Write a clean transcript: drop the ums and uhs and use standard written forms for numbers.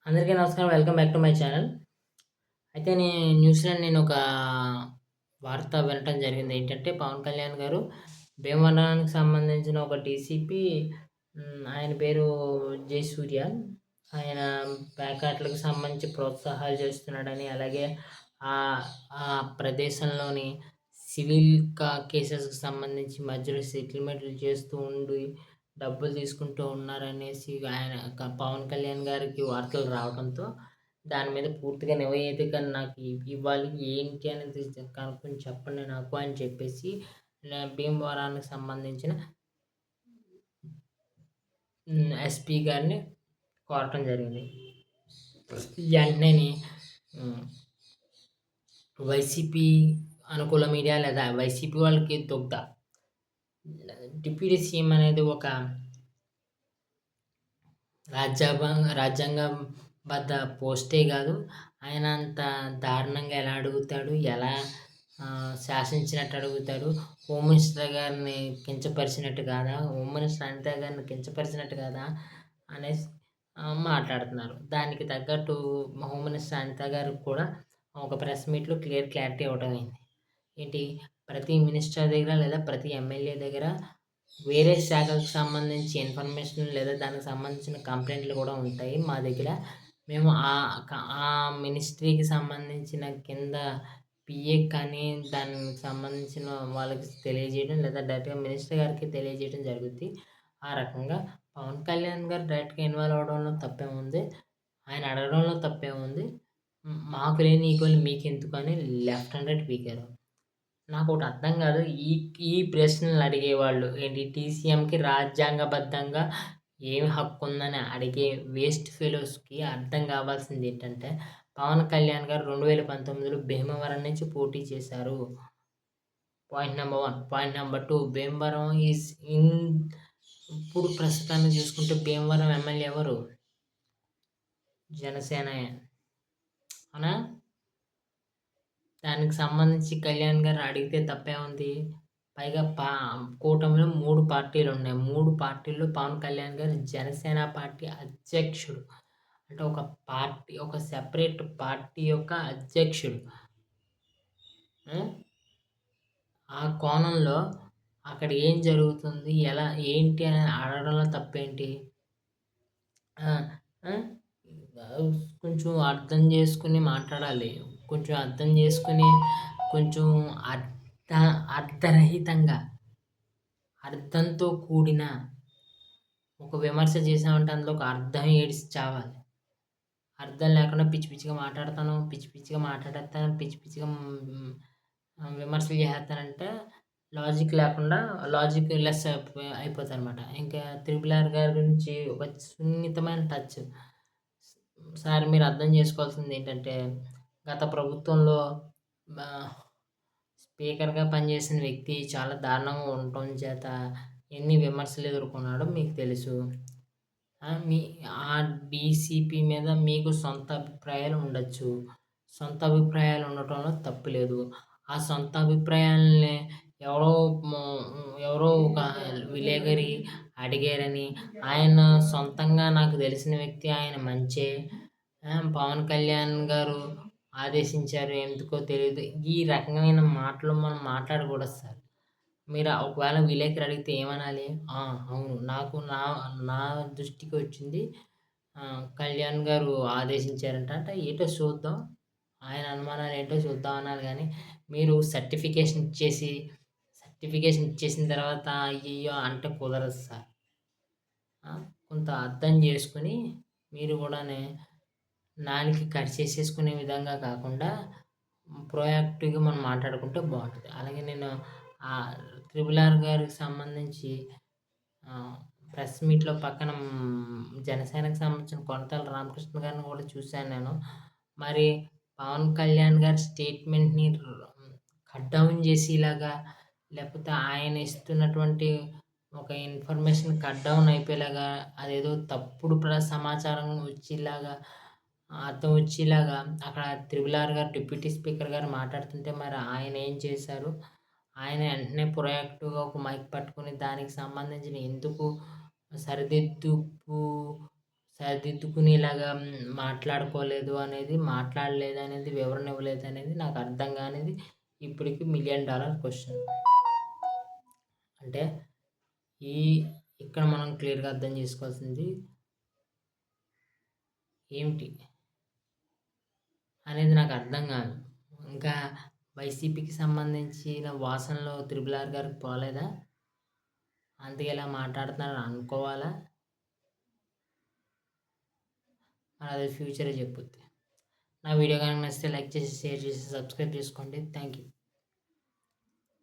అందరికీ నమస్కారం. Welcome back to my channel. అయితే న్యూస్‌లో నేనొక వార్త వినటం జరిగింది. ఏంటంటే, పవన్ కళ్యాణ్ గారు భీమవరానికి సంబంధించిన ఒక డీసీపీ ఆయన పేరు జయసూర్య. ఆయన ప్యాకాట్‌లకు సంబంధించి ప్రోత్సాహాలు చేస్తున్నాడని, అలాగే ఆహ్, ఆ ప్రదేశంలోని సివిల్ కేసెస్‌కి సంబంధించి మధ్యలో సెటిల్మెంట్‌లు చేస్తూ ఉండి, డబ్బులు తీసుకుంటూ ఉన్నారనేసి ఆయన పవన్ కళ్యాణ్ గారికి వార్తలు రావడంతో, దాని మీద పూర్తిగా నివేదిక నాకు ఇవ్వాలి. ఏంటి అనేది కనుక్కొని చెప్పండి నాకు అని చెప్పేసి భీమవరానికి సంబంధించిన ఎస్పీ గారిని కోరటం జరిగింది. వెంటనేని హ్మ్. వైసీపీ అనుకూల మీడియా లేదా వైసీపీ వాళ్ళకి డిప్యూటీ సీఎం అనేది ఒక రాజ్యాంగబద్ధ పోస్టే గాదు. ఆయన అంత దారుణంగా ఎలా అడుగుతాడు? ఎలా శాసించినట్టు అడుగుతాడు? హోమ్ మినిస్టర్ గారిని కించపరిచినట్టు కాదా? హోమ్ మినిస్టర్ అనిత గారిని కించపరిచినట్టు కాదా? అనేసి మాట్లాడుతున్నారు. దానికి తగ్గట్టు హోమ్ మినిస్టర్ అనిత గారికి కూడా ఒక ప్రెస్ మీట్‌లో క్లారిటీ ఇవ్వటం అయింది. ఏంటి? ప్రతి మినిస్టర్ దగ్గర లేదా ప్రతి ఎమ్మెల్యే దగ్గర వేరే శాఖకు సంబంధించి ఇన్ఫర్మేషన్ లేదా దానికి సంబంధించిన కంప్లెయింట్లు కూడా ఉంటాయి మా దగ్గర. మేము ఆ మినిస్ట్రీకి సంబంధించిన కింద పీఏకి కానీ, దానికి సంబంధించిన వాళ్ళకి తెలియజేయడం లేదా డైరెక్ట్‌గా మినిస్టర్ గారికి తెలియజేయడం జరుగుద్ది. ఆ రకంగా పవన్ కళ్యాణ్ గారు డైరెక్ట్‌గా ఇన్వాల్వ్ అవ్వడంలో తప్పేముంది? ఆయన అడగడంలో తప్పేముంది? మాకు లేని ఈగోలు మీకెందుకని లెఫ్ట్ అండ్ రైట్ పీకారు. నాకోటి అర్థం కాదు. ఈ ఈ ప్రశ్నలు అడిగేవాళ్ళు ఏంటి టీసీఎంకి రాజ్యాంగబద్ధంగా ఏమి హక్కుందని అడిగే వేస్ట్ ఫెలోస్‌కి అర్థం కావాల్సింది ఏంటంటే, పవన్ కళ్యాణ్ గారు 2019లో భీమవరం నుంచి పోటీ చేశారు. Point number 1. Point number 2 Bhimavaram is in ఇప్పుడు ప్రస్తుతానికి చూసుకుంటే భీమవరం ఎమ్మెల్యే ఎవరు? జనసేనయే. అవునా? దానికి సంబంధించి కళ్యాణ్ గారు అడిగితే తప్పేముంది? పైగా కూటమిలో 3 పార్టీలున్నాయి. 3 పార్టీల్లో పవన్ కళ్యాణ్ గారు జనసేన పార్టీ అధ్యక్షుడు. అంటే ఒక పార్టీ, ఒక సెపరేట్ పార్టీ యొక్క అధ్యక్షుడు. ఆ కోణంలో అక్కడ ఏం జరుగుతుంది? ఎలా ఏంటి అని అడగడంలో తప్పేంటి? ఆ! ఆ! కొంచెం అర్థం చేసుకొని మాట్లాడాలి. కొంచెం అర్థం చేసుకొని, కొంచెం అర్థ అర్థరహితంగా, అర్థంతో కూడిన ఒక విమర్శ చేసామంటే అందులో ఒక అర్థం ఏడిసి చావాలి. అర్థం లేకుండా పిచ్చి పిచ్చిగా మాట్లాడతాను, పిచ్చి పిచ్చిగా మాట్లాడేత్తాను, పిచ్చి పిచ్చిగా విమర్శలు చేసేత్తానంటే లాజిక్ లేకుండా లాజిక్ లెస్ అయిపోతానమాట. ఇంకా 'త్రిబుల్ ఆర్' గారి గురించి ఒక సున్నితమైన టచ్. సార్ మీరు అర్థం చేసుకోవాల్సింది ఏంటంటే, గత ప్రభుత్వంలో ఆహ్, స్పీకర్‌గా పనిచేసిన వ్యక్తి చాలా దారుణంగా ఉండటం చేత ఎన్ని విమర్శలు ఎదుర్కొన్నాడో మీకు తెలుసు. మీ ఆ డీసీపీ మీద మీకు సొంత అభిప్రాయాలు ఉండొచ్చు. సొంత అభిప్రాయాలు ఉండటంలో తప్పు లేదు. ఆ సొంత అభిప్రాయాల్ని ఎవరో ఎవరో ఒక విలేకరి అడిగారని, ఆయన సొంతంగా నాకు తెలిసిన వ్యక్తి ఆయన మంచే. పవన్ కళ్యాణ్ గారు ఆదేశించారు ఎందుకో తెలీదు. ఈ రకమైన మాటలు మనం మాట్లాడకూడదు సార్. మీరు ఒకవేళ విలేకరి అడిగితే ఏమనాలి? అవును. నాకు నా దృష్టికొచ్చింది. కళ్యాణ్ గారు ఆదేశించారంట. అంటే ఏటో చూద్దాం. ఆయన అనుమానాలేంటో చూద్దాం అనాలి గానీ, మీరు సర్టిఫికేషన్ ఇచ్చేసిన తర్వాత అయ్యయ్యో! అంటే కుదరదు సార్. కొంత అర్థం చేసుకొని మీరు గూడానే నాలిక కట్ చేసేసుకునే విధంగా కాకుండా ప్రొయాక్టివ్‌గా మనం మాట్లాడుకుంటే బావుంటది. అలాగే నేను 'త్రిబుల్ ఆర్' గారికి సంబంధించి ఆహ్, ప్రెస్ మీట్‌లో పక్కన జనసేనకి సంబంధించిన కొనతాల రామకృష్ణ గారిని కూడా చూశాను నేను. మరి పవన్ కళ్యాణ్ గారి స్టేట్మెంట్‌ని కట్ డౌన్ చేసేలాగా లేకపోతే ఆయన ఇస్తున్నటువంటి ఒక ఇన్ఫర్మేషన్ కట్ డౌన్ అయిపోయేలాగా అదేదో తప్పుడు సమాచారం వచ్చేలాగా అర్థం వచ్చేలాగా అక్కడ 'త్రిబుల్ ఆర్' గారు డిప్యూటీ స్పీకర్ గారు మాట్లాడుతుంటే మరి ఆయన ఏం చేశారు? ఆయన వెంటనే ప్రొయాక్టివ్‌గా ఒక మైక్ పట్టుకొని దానికి సంబంధించిన ఎందుకు సరిదిద్దుకు సరిదిద్దుకునేలాగా మాట్లాడలేదనేది, వివరణ ఇవ్వలేదనేది నాకు అర్థం కానిది ఇప్పటికి $1,000,000 క్వెషన్. అంటే ఈ ఇక్కడ మనం క్లియర్‌గా అర్థం చేసుకోవాల్సింది ఏమిటి అనేది నాకు అర్థం కాదు. ఇంకా వైసీపీకి సంబంధించిన వాసనలు త్రిపుల్ ఆర్ గారికి పోలేదా? అందుకే ఇలా మాట్లాడుతున్నారని అనుకోవాలా? మరి అది ఫ్యూచరే చెప్పుద్ది. నా వీడియో కనుక నచ్చితే లైక్ చేసి, షేర్ చేసి, సబ్స్క్రైబ్ చేసుకోండి. Thank you.